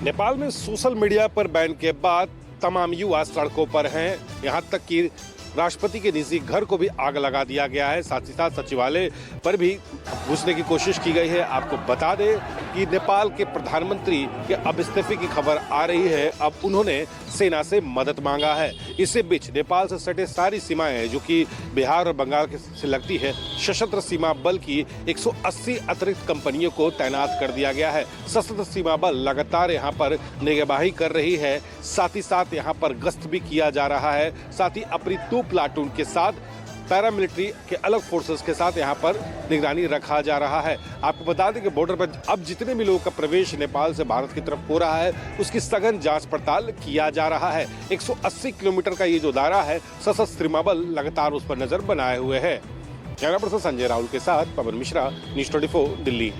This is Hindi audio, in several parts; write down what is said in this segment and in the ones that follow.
नेपाल में सोशल मीडिया पर बैन के बाद तमाम युवा सड़कों पर हैं। यहां तक कि राष्ट्रपति के निजी घर को भी आग लगा दिया गया है। साथ ही साथ सचिवालय पर भी घुसने की कोशिश की गई है। आपको बता दें कि नेपाल के प्रधानमंत्री के अब इस्तीफे की खबर आ रही है। अब उन्होंने सेना से मदद मांगा है। इसी बीच नेपाल से सटे सारी सीमाएं जो कि बिहार और बंगाल से लगती है, सशस्त्र सीमा बल की 180 अतिरिक्त कंपनियों को तैनात कर दिया गया है। सशस्त्र सीमा बल लगातार यहाँ पर निगरानी कर रही है। साथ ही साथ यहाँ पर गश्त भी किया जा रहा है। साथ ही अपनी 2 प्लाटून के साथ पैरामिलिट्री के अलग फोर्सेस के साथ यहाँ पर निगरानी रखा जा रहा है। आपको बता दें कि बॉर्डर पर अब जितने भी लोगों का प्रवेश नेपाल से भारत की तरफ हो रहा है, उसकी सघन जांच पड़ताल किया जा रहा है। 180 किलोमीटर का ये जो दायरा है, सशस्त्र सीमा बल लगातार उस पर नजर बनाए हुए है। कैमरा पर्सन संजय राहुल के साथ Pawan Mishra, news 24 Delhi.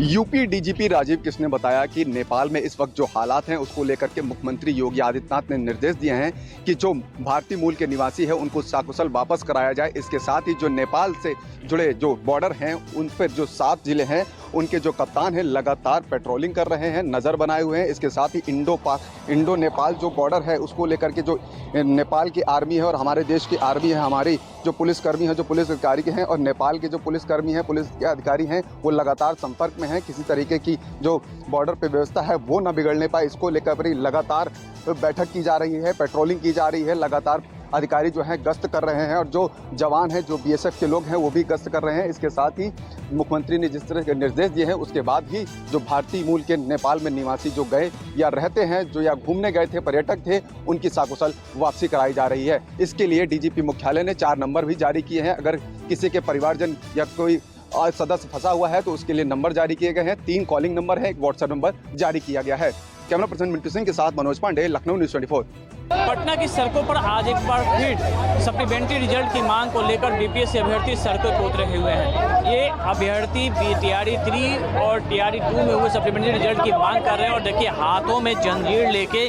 UP DGP Rajeev Krishna ने बताया कि नेपाल में इस वक्त जो हालात हैं उसको लेकर के मुख्यमंत्री योगी आदित्यनाथ ने निर्देश दिए हैं कि जो भारतीय मूल के निवासी है उनको सकुशल वापस कराया जाए। इसके साथ ही जो नेपाल से जुड़े जो बॉर्डर हैं उन पर जो 7 जिले हैं उनके जो कप्तान हैं लगातार पेट्रोलिंग कर रहे हैं, नज़र बनाए हुए हैं। इसके साथ ही इंडो नेपाल जो बॉर्डर है उसको लेकर के जो नेपाल की आर्मी है और हमारे देश की आर्मी है, हमारी जो पुलिसकर्मी है, जो पुलिस अधिकारी हैं और नेपाल के जो पुलिसकर्मी हैं, पुलिस के अधिकारी हैं, वो लगातार संपर्क में हैं। किसी तरीके की जो बॉर्डर पे व्यवस्था है वो न बिगड़ने पाए, इसको लेकर लगातार बैठक की जा रही है, पेट्रोलिंग की जा रही है। लगातार अधिकारी जो हैं गश्त कर रहे हैं और जो जवान हैं, जो बीएसएफ के लोग हैं वो भी गश्त कर रहे हैं। इसके साथ ही मुख्यमंत्री ने जिस तरह के निर्देश दिए हैं उसके बाद ही जो भारतीय मूल के नेपाल में निवासी जो गए या रहते हैं, जो या घूमने गए थे, पर्यटक थे, उनकी सकुशल वापसी कराई जा रही है। इसके लिए डीजीपी मुख्यालय ने 4 नंबर भी जारी किए हैं। अगर किसी के परिवारजन या कोई सदस्य फंसा हुआ है तो उसके लिए नंबर जारी किए गए हैं। 3 कॉलिंग नंबर है, 1 व्हाट्सएप नंबर जारी किया गया है। कैमरा पर्सन मिंटू सिंह के साथ मनोज पांडे, लखनऊ, न्यूज़ 24। पटना की सड़कों पर आज एक बार फिर सप्लीमेंट्री रिजल्ट की मांग को लेकर बीपीएससी अभ्यर्थी सड़कों पर उतरे हुए हैं। ये अभ्यर्थी टीआरई 3 और टीआरई 2 में हुए सप्लीमेंट्री रिजल्ट की मांग कर रहे हैं और देखिए हाथों में जंजीर लेके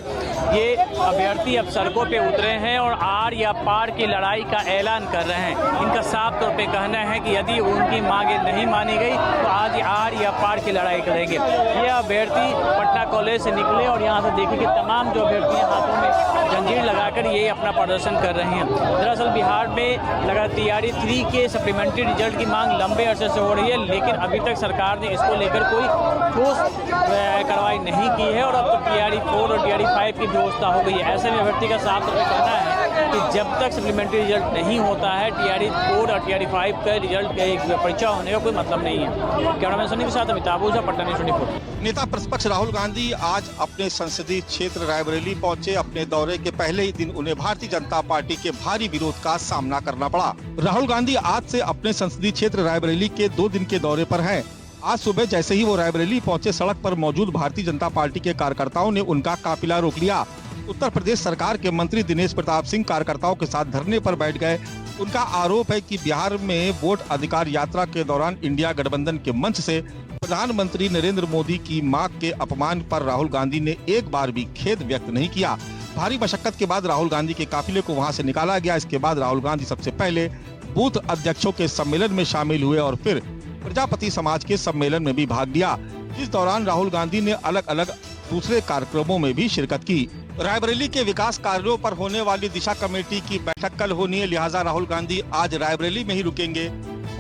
ये अभ्यर्थी अब सड़कों पे उतरे हैं और आर या पार की लड़ाई का ऐलान कर रहे हैं। इनका साफ तौर पे कहना है कि यदि उनकी मांगें नहीं मानी गई तो आज आर या पार की लड़ाई करेंगे। ये अभ्यर्थी पटना कॉलेज से निकले और यहाँ से देखिए कि तमाम जो अभ्यर्थी हाथों में जंजीर लगाकर ये अपना प्रदर्शन कर रहे हैं। दरअसल बिहार में लगा टीआरई 3 के सप्लीमेंट्री रिजल्ट की मांग लंबे अरसे से हो रही है, लेकिन अभी तक सरकार ने इसको लेकर कोई ठोस कार्रवाई नहीं की है और अब तो टीआरई 4 और टीआरई 5 की व्यवस्था हो गई है। ऐसे में अभ्यर्थी का साफ तौर पर कहना है कि जब तक सप्लीमेंट्री रिजल्ट नहीं होता है, टीआरई 4 और टीआरई 5 का रिजल्ट एक परीक्षा होने का कोई मतलब नहीं है। कैमरामैन सनी के साथ अमिताभ ओझा, पटना न्यूज़ 24। नेता प्रतिपक्ष राहुल गांधी आज अपने संसदीय क्षेत्र रायबरेली पहुंचे। अपने दौरे के पहले ही दिन उन्हें भारतीय जनता पार्टी के भारी विरोध का सामना करना पड़ा। राहुल गांधी आज से अपने संसदीय क्षेत्र रायबरेली के 2 दिन के दौरे पर हैं। आज सुबह जैसे ही वो रायबरेली पहुंचे, सड़क पर मौजूद भारतीय जनता पार्टी के कार्यकर्ताओं ने उनका काफिला रोक लिया। उत्तर प्रदेश सरकार के मंत्री दिनेश प्रताप सिंह कार्यकर्ताओं के साथ धरने पर बैठ गए। उनका आरोप है कि बिहार में वोट अधिकार यात्रा के दौरान इंडिया गठबंधन के मंच से प्रधानमंत्री नरेंद्र मोदी की मां के अपमान पर राहुल गांधी ने एक बार भी खेद व्यक्त नहीं किया। भारी मशक्कत के बाद राहुल गांधी के काफिले को वहां से निकाला गया। इसके बाद राहुल गांधी सबसे पहले बूथ अध्यक्षों के सम्मेलन में शामिल हुए और फिर प्रजापति समाज के सम्मेलन में भी भाग लिया। इस दौरान राहुल गांधी ने अलग अलग दूसरे कार्यक्रमों में भी शिरकत की। रायबरेली के विकास कार्यों पर होने वाली दिशा कमेटी की बैठक कल होनी है, लिहाजा राहुल गांधी आज रायबरेली में ही रुकेंगे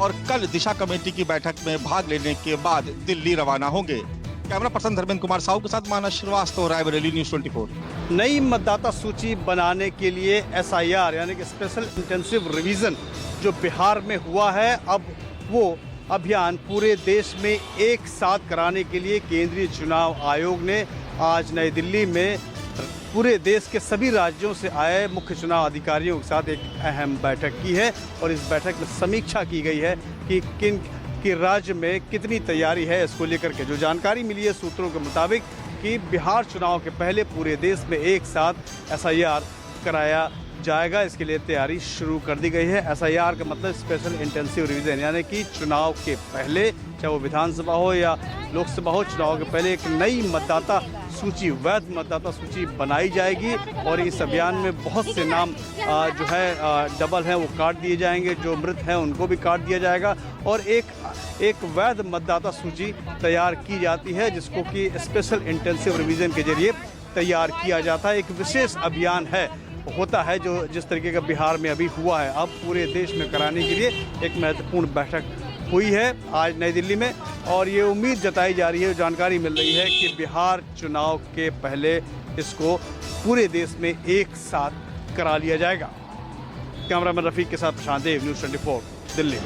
और कल दिशा कमेटी की बैठक में भाग लेने के बाद दिल्ली रवाना होंगे। कैमरा पर्सन धर्मेंद्र कुमार साहू के साथ मानस श्रीवास्तव, रायबरेली, न्यूज़ 24। नई मतदाता सूची बनाने के लिए SIR यानी कि स्पेशल इंटेंसिव रिवीजन जो बिहार में हुआ है, अब वो अभियान पूरे देश में एक साथ कराने के लिए केंद्रीय चुनाव आयोग ने आज नई दिल्ली में पूरे देश के सभी राज्यों से आए मुख्य चुनाव अधिकारियों के साथ एक अहम बैठक की है और इस बैठक में समीक्षा की गई है कि किन के राज्य में कितनी तैयारी है। इसको लेकर के जो जानकारी मिली है सूत्रों के मुताबिक कि बिहार चुनाव के पहले पूरे देश में एक साथ SIR कराया जाएगा, इसके लिए तैयारी शुरू कर दी गई है। एसआईआर का मतलब स्पेशल इंटेंसिव रिवीजन, यानी कि चुनाव के पहले, चाहे वो विधानसभा हो या लोकसभा हो, चुनाव के पहले एक नई मतदाता सूची, वैध मतदाता सूची बनाई जाएगी और इस अभियान में बहुत से नाम जो है डबल हैं वो काट दिए जाएंगे, जो मृत हैं उनको भी काट दिया जाएगा और एक वैध मतदाता सूची तैयार की जाती है, जिसको कि स्पेशल इंटेंसिव रिवीजन के जरिए तैयार किया जाता है। एक विशेष अभियान होता है जो जिस तरीके का बिहार में अभी हुआ है, अब पूरे देश में कराने के लिए एक महत्वपूर्ण बैठक हुई है आज नई दिल्ली में और ये उम्मीद जताई जा रही है, जानकारी मिल रही है कि बिहार चुनाव के पहले इसको पूरे देश में एक साथ करा लिया जाएगा। कैमरामैन रफीक के साथ प्रशांत देव, न्यूज़ 24 दिल्ली।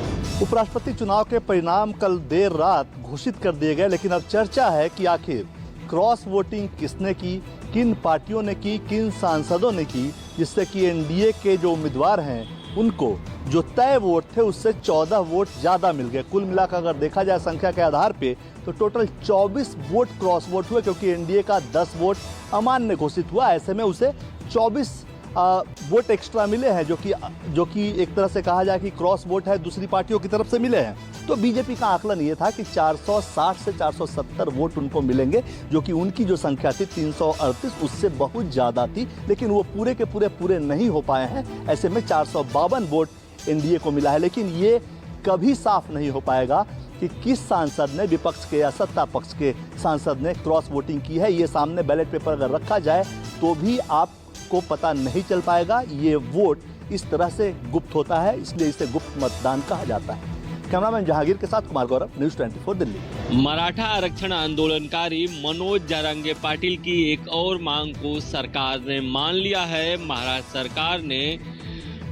उपराष्ट्रपति चुनाव के परिणाम कल देर रात घोषित कर दिए गए, लेकिन अब चर्चा है कि आखिर क्रॉस वोटिंग किसने की, किन पार्टियों ने की, किन सांसदों ने की, जिससे कि एनडीए के जो उम्मीदवार हैं उनको जो तय वोट थे उससे 14 वोट ज़्यादा मिल गए। कुल मिलाकर अगर देखा जाए संख्या के आधार पे तो टोटल 24 वोट क्रॉस वोट हुए, क्योंकि एनडीए का 10 वोट अमान्य घोषित हुआ। ऐसे में उसे 24 वोट एक्स्ट्रा मिले हैं, जो कि एक तरह से कहा जाए कि क्रॉस वोट है, दूसरी पार्टियों की तरफ से मिले हैं। तो बीजेपी का आकलन ये था कि 460 से 470 वोट उनको मिलेंगे, जो कि उनकी जो संख्या थी 338 उससे बहुत ज़्यादा थी, लेकिन वो पूरे के पूरे नहीं हो पाए हैं। ऐसे में 452 वोट एनडीए को मिला है, लेकिन ये कभी साफ नहीं हो पाएगा कि किस सांसद ने, विपक्ष के या सत्ता पक्ष के सांसद ने क्रॉस वोटिंग की है। ये सामने बैलेट पेपर अगर रखा जाए तो भी आपको पता नहीं चल पाएगा। ये वोट इस तरह से गुप्त होता है, इसलिए इसे गुप्त मतदान कहा जाता है। कैमरामैन जहांगीर के साथ कुमार गौरव, न्यूज़ 24 दिल्ली। मराठा आरक्षण आंदोलनकारी मनोज जारंगे पाटिल की एक और मांग को सरकार ने मान लिया है। महाराष्ट्र सरकार ने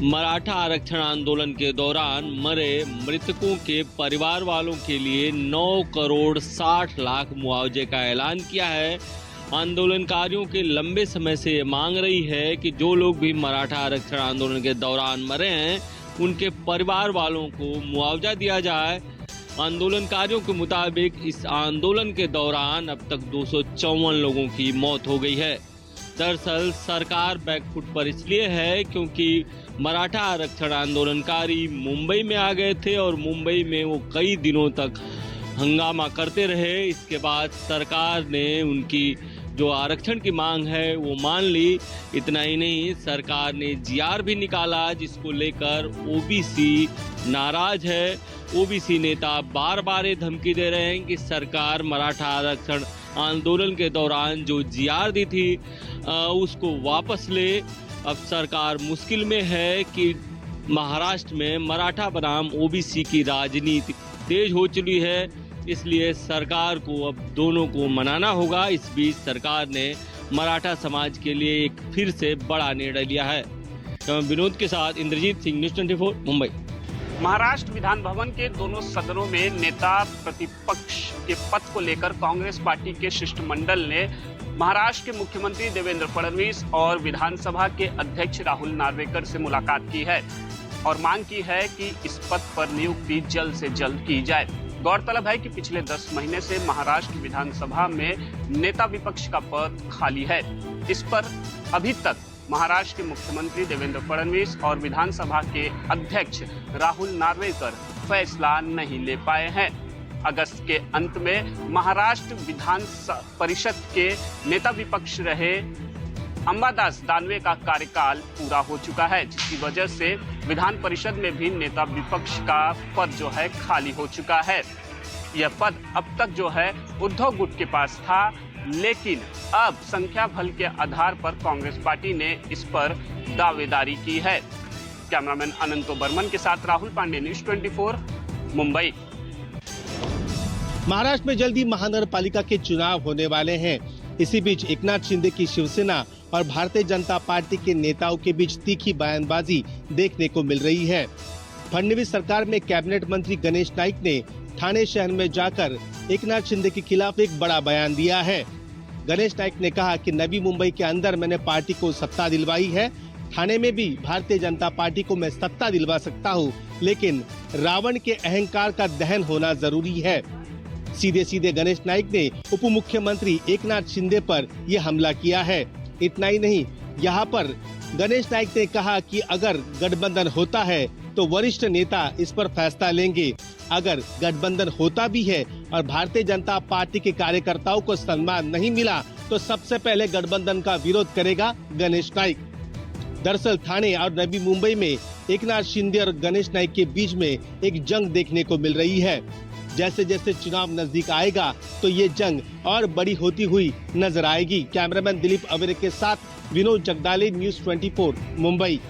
मराठा आरक्षण आंदोलन के दौरान मरे मृतकों के परिवार वालों के लिए 9 करोड़ 60 लाख मुआवजे का ऐलान किया है। आंदोलनकारियों के लंबे समय से ये मांग रही है कि जो लोग भी मराठा आरक्षण आंदोलन के दौरान मरे हैं उनके परिवार वालों को मुआवजा दिया जाए। आंदोलनकारियों के मुताबिक इस आंदोलन के दौरान अब तक 254 लोगों की मौत हो गई है। दरअसल सरकार बैकफुट पर इसलिए है क्योंकि मराठा आरक्षण आंदोलनकारी मुंबई में आ गए थे और मुंबई में वो कई दिनों तक हंगामा करते रहे। इसके बाद सरकार ने उनकी जो आरक्षण की मांग है वो मान ली। इतना ही नहीं, सरकार ने जीआर भी निकाला जिसको लेकर ओबीसी नाराज है। ओबीसी नेता बार बार ये धमकी दे रहे हैं कि सरकार मराठा आरक्षण आंदोलन के दौरान जो जीआर दी थी उसको वापस ले। अब सरकार मुश्किल में है कि महाराष्ट्र में मराठा बनाम ओबीसी की राजनीति तेज हो चुकी है, इसलिए सरकार को अब दोनों को मनाना होगा। इस बीच सरकार ने मराठा समाज के लिए एक फिर से बड़ा निर्णय लिया है। विनोद के साथ इंद्रजीत सिंह, न्यूज़ 24 मुंबई। महाराष्ट्र विधान भवन के दोनों सदनों में नेता प्रतिपक्ष के पद को लेकर कांग्रेस पार्टी के शिष्टमंडल ने महाराष्ट्र के मुख्यमंत्री देवेंद्र फडणवीस और विधानसभा के अध्यक्ष राहुल नार्वेकर से मुलाकात की है और मांग की है कि इस पद पर नियुक्ति जल्द से जल्द की जाए। गौरतलब है कि पिछले 10 महीने से महाराष्ट्र विधानसभा में नेता विपक्ष का पद खाली है। इस पर अभी तक महाराष्ट्र के मुख्यमंत्री देवेंद्र फडणवीस और विधानसभा के अध्यक्ष राहुल नार्वेकर फैसला नहीं ले पाए हैं। अगस्त के अंत में महाराष्ट्र विधान परिषद के नेता विपक्ष रहे अंबादास दानवे का कार्यकाल पूरा हो चुका है, जिसकी वजह से विधान परिषद में भी नेता विपक्ष का पद जो है खाली हो चुका है। यह पद अब तक जो है उद्धव गुट के पास था, लेकिन अब संख्या बल के आधार पर कांग्रेस पार्टी ने इस पर दावेदारी की है। कैमरामैन अनंतो बर्मन के साथ राहुल पांडे, न्यूज़ 24 मुंबई। महाराष्ट्र में जल्दी महानगर पालिका के चुनाव होने वाले हैं। इसी बीच एकनाथ शिंदे की शिवसेना और भारतीय जनता पार्टी के नेताओं के बीच तीखी बयानबाजी देखने को मिल रही है। फडणवीस सरकार में कैबिनेट मंत्री गणेश नाइक ने ठाणे शहर में जाकर एकनाथ शिंदे के खिलाफ एक बड़ा बयान दिया है। गणेश नाइक ने कहा कि नवी मुंबई के अंदर मैंने पार्टी को सत्ता दिलवाई है, ठाणे में भी भारतीय जनता पार्टी को मैं सत्ता दिलवा सकता हूँ, लेकिन रावण के अहंकार का दहन होना जरूरी है। सीधे सीधे गणेश नाइक ने उप मुख्यमंत्री एकनाथ शिंदे पर यह हमला किया है। इतना ही नहीं, यहाँ पर गणेश नाइक ने कहा कि अगर गठबंधन होता है तो वरिष्ठ नेता इस पर फैसला लेंगे। अगर गठबंधन होता भी है और भारतीय जनता पार्टी के कार्यकर्ताओं को सम्मान नहीं मिला तो सबसे पहले गठबंधन का विरोध करेगा गणेश नाइक। दरअसल ठाणे और नवी मुंबई में एकनाथ शिंदे और गणेश नाइक के बीच में एक जंग देखने को मिल रही है। जैसे जैसे चुनाव नजदीक आएगा तो ये जंग और बड़ी होती हुई नजर आएगी। कैमरामैन दिलीप अवेरे के साथ विनोद जगदाले, न्यूज़ 24 मुंबई।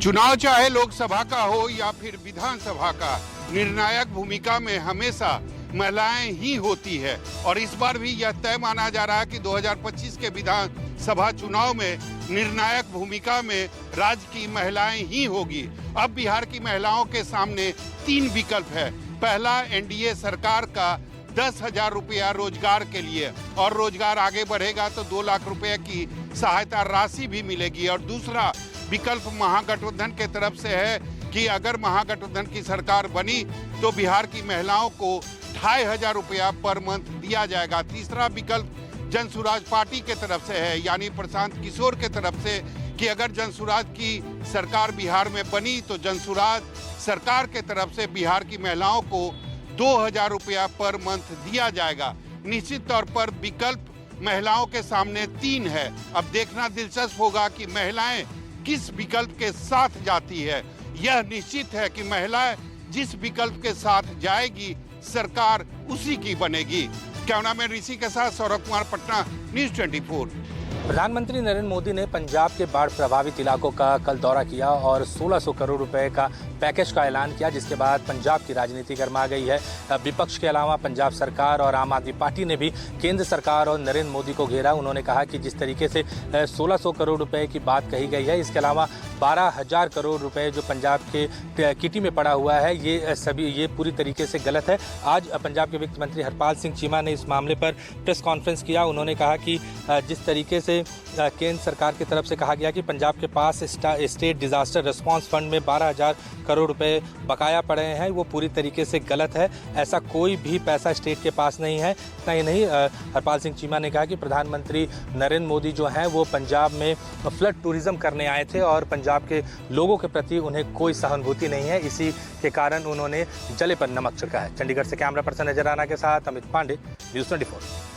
चुनाव चाहे लोकसभा का हो या फिर विधानसभा का, निर्णायक भूमिका में हमेशा महिलाएं ही होती है और इस बार भी यह तय माना जा रहा है कि 2025 के विधानसभा चुनाव में निर्णायक भूमिका में राज्य की महिलाएं ही होगी। अब बिहार की महिलाओं के सामने 3 विकल्प है। पहला, एनडीए सरकार का 10,000 रुपया रोजगार के लिए, और रोजगार आगे बढ़ेगा तो 2 लाख रुपए की सहायता राशि भी मिलेगी। और दूसरा विकल्प महागठबंधन के तरफ से है कि अगर महागठबंधन की सरकार बनी तो बिहार की महिलाओं को 2,500 रुपया पर मंथ दिया जाएगा। तीसरा विकल्प जनसुराज पार्टी के तरफ से है, यानी प्रशांत किशोर के तरफ से, कि अगर जनसुराज की सरकार बिहार में बनी तो जनसुराज सरकार के तरफ से बिहार की महिलाओं को 2,000 रुपया पर मंथ दिया जाएगा। निश्चित तौर पर विकल्प महिलाओं के सामने 3 है। अब देखना दिलचस्प होगा कि महिलाएं किस विकल्प के साथ जाती है। यह निश्चित है कि महिलाएं जिस विकल्प के साथ जाएगी सरकार उसी की बनेगी। कैमरामैन ऋषि के साथ सौरभ कुमार, पटना, न्यूज़ 24। प्रधानमंत्री नरेंद्र मोदी ने पंजाब के बाढ़ प्रभावित इलाकों का कल दौरा किया और 1600 करोड़ रुपए का पैकेज का ऐलान किया, जिसके बाद पंजाब की राजनीति गर्मा गई है। विपक्ष के अलावा पंजाब सरकार और आम आदमी पार्टी ने भी केंद्र सरकार और नरेंद्र मोदी को घेरा। उन्होंने कहा कि जिस तरीके से 1600 करोड़ रुपए की बात कही गई है, इसके अलावा 12,000 करोड़ रुपए जो पंजाब के किटी में पड़ा हुआ है, ये पूरी तरीके से गलत है। आज पंजाब के वित्त मंत्री हरपाल सिंह चीमा ने इस मामले पर प्रेस कॉन्फ्रेंस किया। उन्होंने कहा कि जिस तरीके से केंद्र सरकार की तरफ से कहा गया कि पंजाब के पास स्टेट डिजास्टर रिस्पांस फंड में 12,000 करोड़ रुपए बकाया पड़े हैं, वो पूरी तरीके से गलत है। ऐसा कोई भी पैसा स्टेट के पास नहीं है। इतना ही नहीं, हरपाल सिंह चीमा ने कहा कि प्रधानमंत्री नरेंद्र मोदी जो हैं वो पंजाब में फ्लड टूरिज्म करने आए थे और पंजाब के लोगों के प्रति उन्हें कोई सहानुभूति नहीं है। इसी के कारण उन्होंने जले पर नमक छिड़का है। चंडीगढ़ से कैमरा पर्सन नजर आना के साथ अमित पांडे, न्यूज़ 24।